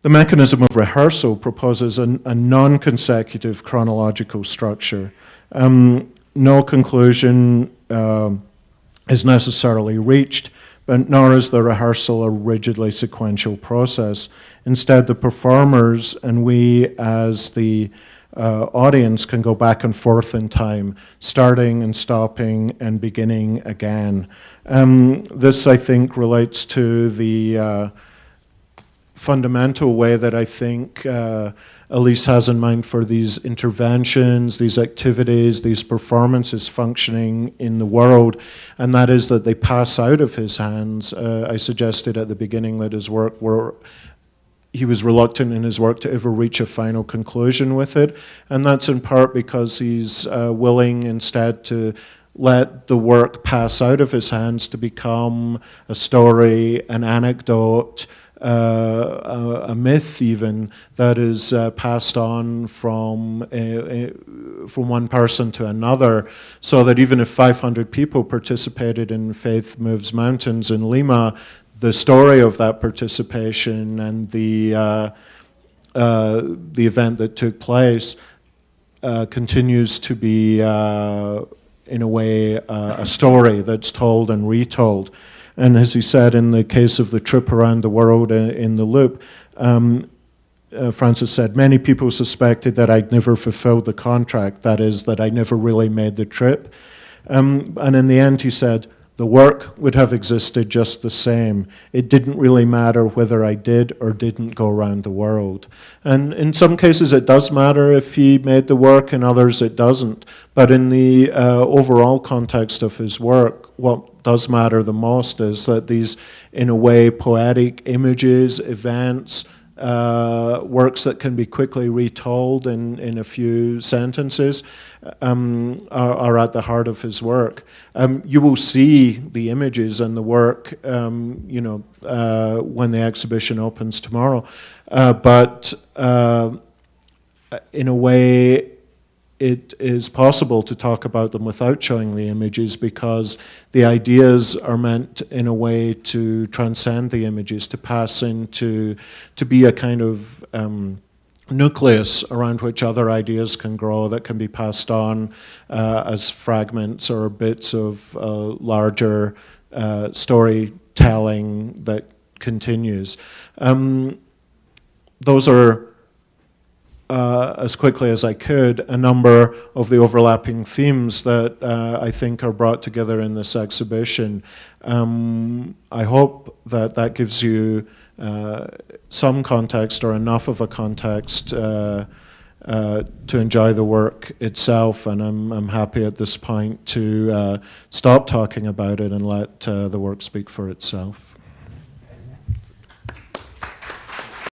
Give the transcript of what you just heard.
The mechanism of rehearsal proposes a non-consecutive chronological structure. No conclusion is necessarily reached, but nor is the rehearsal a rigidly sequential process. Instead, the performers and we as the audience can go back and forth in time, starting and stopping and beginning again. This, I think, relates to the fundamental way that I think Alÿs has in mind for these interventions, these activities, these performances functioning in the world, and that is that they pass out of his hands. I suggested at the beginning that his work he was reluctant in his work to ever reach a final conclusion with it, and that's in part because he's willing instead to let the work pass out of his hands to become a story, an anecdote, a myth even, that is passed on from one person to another, so that even if 500 people participated in Faith Moves Mountains in Lima, the story of that participation and the event that took place continues to be, in a way, a story that's told and retold. And as he said, in the case of the trip around the world in the loop, Francis said, many people suspected that I'd never fulfilled the contract, that is, that I never really made the trip. And in the end, he said, the work would have existed just the same. It didn't really matter whether I did or didn't go around the world. And in some cases it does matter if he made the work, in others it doesn't. But in the overall context of his work, what does matter the most is that these, in a way, poetic images, events, works that can be quickly retold in a few sentences are at the heart of his work. You will see the images and the work, when the exhibition opens tomorrow. But in a way, it is possible to talk about them without showing the images, because the ideas are meant in a way to transcend the images, to pass into, to be a kind of nucleus around which other ideas can grow, that can be passed on as fragments or bits of larger storytelling that continues. Those are, as quickly as I could, a number of the overlapping themes that I think are brought together in this exhibition. I hope that that gives you some context, or enough of a context to enjoy the work itself, and I'm happy at this point to stop talking about it and let the work speak for itself.